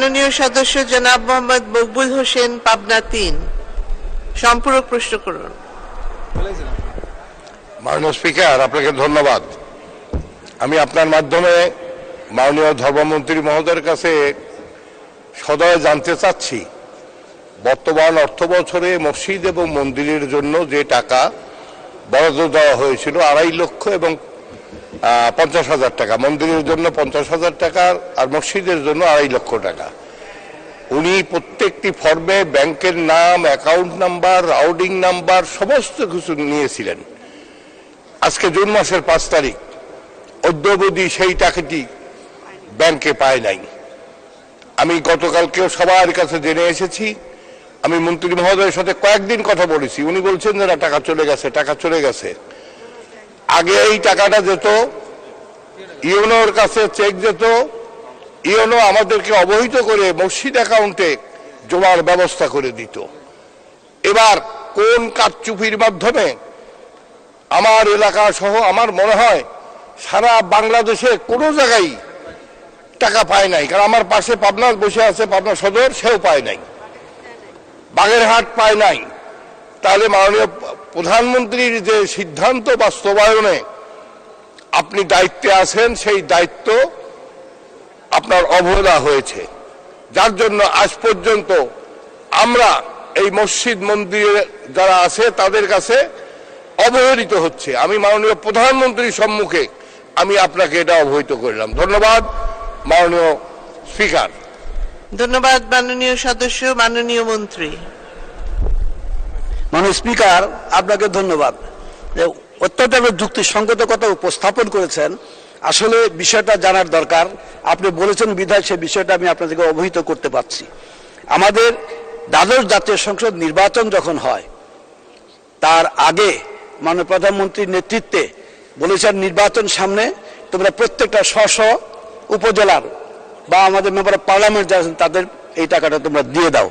মাননীয় সদস্য জনাব মোহাম্মদ মকবুল হোসেন, পাবনা ৩। সম্পূরক প্রশ্ন করুন। মাননীয় স্পিকার, আপনাকে ধন্যবাদ। আমি আপনার মাধ্যমে মাননীয় ধর্মমন্ত্রী মহোদয়ের কাছে সদয় জানতে চাচ্ছি, বর্তমান অর্থ বছরে মসজিদ এবং মন্দিরের জন্য যে টাকা বরাদ্দ দেওয়া হয়েছিল 2.5 লক্ষ এবং 50,000 টাকা, মন্দিরের জন্য 50,000 টাকা আর মসজিদের জন্য 2.5 লক্ষ টাকা, উনি প্রত্যেকটি ফর্মে ব্যাংকের নাম, অ্যাকাউন্ট নাম্বার, রাউটিং নাম্বার সমস্ত কিছু নিয়েছিলেন। আজকে জুন মাসের 5 তারিখ, অদ্যাবধি সেই টাকাটি ব্যাংকে পায় নাই। আমি গতকালকেও সবার কাছে জেনে এসেছি। আমি মন্ত্রী মহোদয়ের সাথে কয়েকদিন কথা বলেছি, উনি বলছেন যে না, টাকা চলে গেছে, টাকা চলে গেছে। আগে এই টাকাটা যেত ইউনোর কাছে, চেক যেত, ইউনো আমাদেরকে অবহিত করে মসজিদ অ্যাকাউন্টে জমার ব্যবস্থা করে দিত। এবার কোন কারচুপির মাধ্যমে আমার এলাকা সহ আমার মনে হয় সারা বাংলাদেশে কোনো জায়গায় টাকা পায় নাই। কারণ আমার পাশে পাবনা বসে আছে, পাবনা সদর, সেও পায় নাই, বাগেরহাট পায় নাই। তাহলে মাননীয় প্রধানমন্ত্রীর যে সিদ্ধান্ত বাস্তবায়নে আপনি দায়িত্বে আছেন, সেই দায়িত্ব আপনার অবহেলা হয়েছে, যার জন্য আজ পর্যন্ত আমরা এই মসজিদ মন্দিরে যারা আছে তাদের কাছে অবহেলিত হচ্ছে। আমি মাননীয় প্রধানমন্ত্রীর সম্মুখে আমি আপনাকে এটা অবহিত করলাম। ধন্যবাদ মাননীয় স্পিকার। ধন্যবাদ মাননীয় সদস্য। মাননীয় মন্ত্রী। মাননীয় স্পিকার, আপনাকে ধন্যবাদ। অত্যন্ত যুক্তিসঙ্গত কথা উপস্থাপন করেছেন। আসলে বিষয়টা জানার দরকার। আপনি বলেছেন বিধায় সে বিষয়টা আমি আপনাদেরকে অবহিত করতে পারছি। আমাদের দ্বাদশ জাতীয় সংসদ নির্বাচন যখন হয় তার আগে মাননীয় প্রধানমন্ত্রীর নেতৃত্বে বলেছেন, নির্বাচন সামনে, তোমরা প্রত্যেকটা স্ব উপজেলার বা আমাদের মেম্বার অফ পার্লামেন্ট যারা আছেন তাদের এই টাকাটা তোমরা দিয়ে দাও।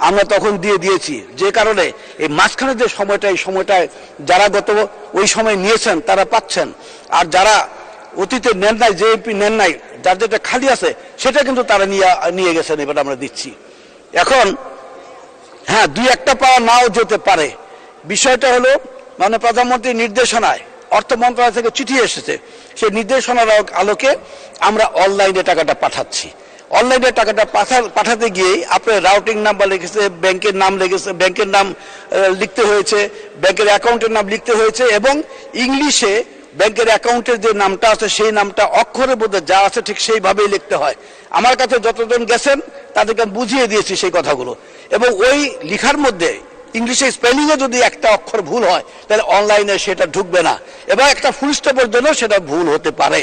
আমরা তখন দিয়ে দিয়েছি, যে কারণে এই মাঝখানে যে সময়টা, এই সময়টায় যারা ওই সময় নিয়েছেন তারা পাচ্ছেন, আর যারা অতীতে নেন নাই, যে এমপি নেন নাই, যার যেটা খালি আছে সেটা কিন্তু তারা নিয়ে গেছেন, এবার আমরা দিচ্ছি। এখন হ্যাঁ, 2-1টা পাওয়া নাও যেতে পারে। বিষয়টা হলো মানে প্রধানমন্ত্রীর নির্দেশনায় অর্থ মন্ত্রণালয় থেকে চিঠি এসেছে, সেই নির্দেশনার আলোকে আমরা অনলাইনে টাকাটা পাঠাচ্ছি। অনলাইনে টাকাটা পাঠাতে গিয়েই আপনার রাউটিং নাম্বার লিখেছে, ব্যাংকের নাম লিখেছে, ব্যাংকের নাম লিখতে হয়েছে, ব্যাংকের অ্যাকাউন্টের নাম লিখতে হয়েছে, এবং ইংলিশে ব্যাংকের অ্যাকাউন্টের যে নামটা আছে সেই নামটা অক্ষরের মধ্যে যা আছে ঠিক সেইভাবেই লিখতে হয়। আমার কাছে যতজন গেছেন তাদেরকে আমি বুঝিয়ে দিয়েছি সেই কথাগুলো, এবং ওই লিখার মধ্যে ইংলিশে স্পেলিংয়ে যদি একটা অক্ষর ভুল হয় তাহলে অনলাইনে সেটা ঢুকবে না, এবং একটা ফুল স্টপের জন্য সেটা ভুল হতে পারে।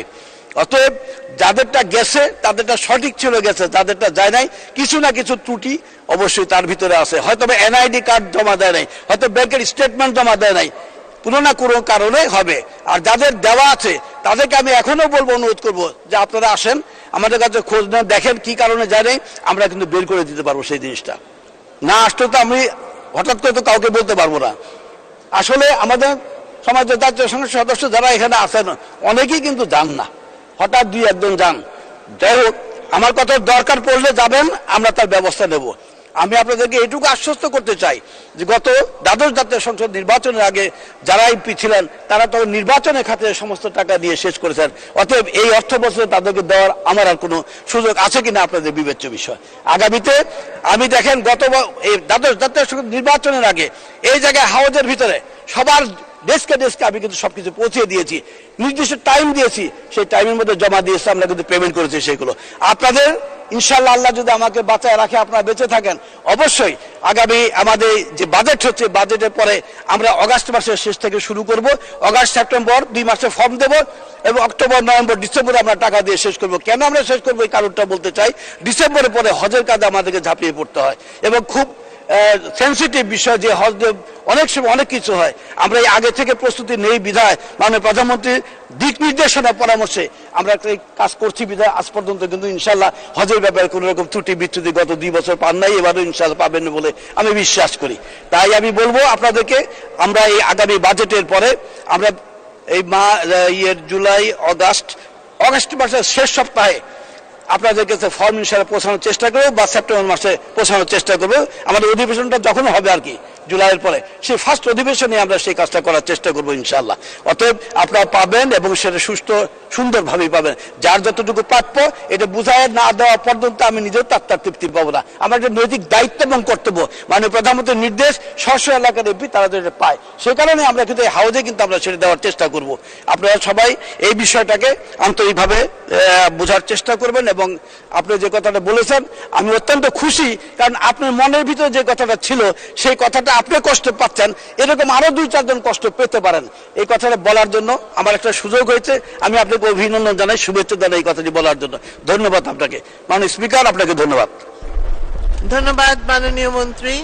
অতএব যাদেরটা গেছে তাদেরটা সঠিক ছিল গেছে, যাদেরটা যায় নাই কিছু না কিছু ত্রুটি অবশ্যই তার ভিতরে আছে। হয়তো এনআইডি কার্ড জমা দেয় নাই, হয়তো ব্যাংকের স্টেটমেন্ট জমা দেয় নাই, কোনো না কোনো কারণে হবে। আর যাদের দেওয়া আছে তাদেরকে আমি এখনো বলবো, অনুরোধ করবো যে আপনারা আসেন, আমাদের কাছে খোঁজ নেন, দেখেন কি কারণে যায় নাই, আমরা কিন্তু বের করে দিতে পারবো সেই জিনিসটা। না আসলে তো আমি হঠাৎ করে তো কাউকে বলতে পারবো না। আসলে আমাদের সমাজের জাতীয় সংসদ সদস্য যারা এখানে আছেন অনেকেই কিন্তু যান না, হঠাৎ 2-1 যান। যাই হোক, আমার কথা দরকার পড়লে যাবেন, আমরা তার ব্যবস্থা নেব। আমি আপনাদেরকে এটুকু আশ্বস্ত করতে চাই যে গত দ্বাদশ জাতীয় সংসদ নির্বাচনের আগে যারা এমপি ছিলেন তারা তখন নির্বাচনের খাতে সমস্ত টাকা দিয়ে শেষ করেছেন। অতএব এই অর্থ বছরে তাদেরকে দেওয়ার আমার আর কোনো সুযোগ আছে কিনা আপনাদের বিবেচ্য বিষয়। আগামীতে আমি দেখেন, এই দ্বাদশ জাতীয় সংসদ নির্বাচনের আগে এই জায়গায় হাউজের ভিতরে সবার ডেস্কে আমি কিন্তু সবকিছু পৌঁছে দিয়েছি, নির্দিষ্ট টাইম দিয়েছি, সেই টাইমের মধ্যে জমা দিয়েছি, আমরা কিন্তু পেমেন্ট করেছি সেগুলো। আপনাদের ইনশাআল্লাহ আল্লাহ যদি আমাকে বাঁচায় রাখে, আপনারা বেঁচে থাকেন, অবশ্যই আগামী আমাদের যে বাজেট হচ্ছে, বাজেটের পরে আমরা অগাস্ট মাসের শেষ থেকে শুরু করব। অগাস্ট সেপ্টেম্বর 2 মাসে ফর্ম দেব, এবং অক্টোবর নভেম্বর ডিসেম্বরে আমরা টাকা দিয়ে শেষ করব। কেন আমরা শেষ করবো এই কারণটা বলতে চাই। ডিসেম্বরের পরে হজের কাজে আমাদেরকে ঝাঁপিয়ে পড়তে হয়, এবং খুব সেন্সিটিভ বিষয়, যে হজ অনেক সময় অনেক কিছু হয়। আমরা এই আগে থেকে প্রস্তুতি নেই বিধায় মাননীয় প্রধানমন্ত্রীর দিক নির্দেশনা পরামর্শে আমরা এই কাজ করছি বিধায় আজ পর্যন্ত কিন্তু ইনশাল্লাহ হজের ব্যাপারে কোনো রকম ত্রুটি বিচ্যুতি গত 2 বছর পান নাই, এবারও ইনশাল্লাহ পাবেন বলে আমি বিশ্বাস করি। তাই আমি বলবো আপনাদেরকে, আমরা এই আগামী বাজেটের পরে আমরা এই জুলাই আগস্ট মাসের শেষ সপ্তাহে আপনাদের কাছে ফর্ম হিসাবে পৌঁছানোর চেষ্টা করবো বা সেপ্টেম্বর মাসে পৌঁছানোর চেষ্টা করবো। আমাদের অধিবেশনটা যখন হবে আর কি জুলাইয়ের পরে, সেই ফার্স্ট অধিবেশনে আমরা সেই কাজটা করার চেষ্টা করবো ইনশাআল্লাহ। অতএব আপনারা পাবেন এবং সেটা সুন্দরভাবেই পাবেন। যার যতটুকু প্রাপ্য এটা বুঝায় না দেওয়া পর্যন্ত আমি নিজেও তার তৃপ্তি পাবো না। আমার একটা নৈতিক দায়িত্ব এবং কর্তব্য, মানে প্রধানমন্ত্রীর নির্দেশ স্ব এলাকার এমপি তারা যেটা পায়, সেই কারণে আমরা কিন্তু এই হাউজে কিন্তু আমরা সেটা দেওয়ার চেষ্টা করব। আপনারা সবাই এই বিষয়টাকে আন্তরিকভাবে বোঝার চেষ্টা করবেন। এবং আপনি যে কথাটা বলেছেন আমি অত্যন্ত খুশি, কারণ আপনার মনের ভিতরে যে কথাটা ছিল সেই কথাটা আপনি কষ্ট পাচ্ছেন, এরকম আরো 2-4 জন কষ্ট পেতে পারেন। এই কথাটা বলার জন্য আমার একটা সুযোগ হয়েছে, আমি আপনাকে অভিনন্দন জানাই, শুভেচ্ছা জানাই এই কথাটি বলার জন্য। ধন্যবাদ আপনাকে মাননীয় স্পিকার, আপনাকে ধন্যবাদ। ধন্যবাদ মাননীয় মন্ত্রী।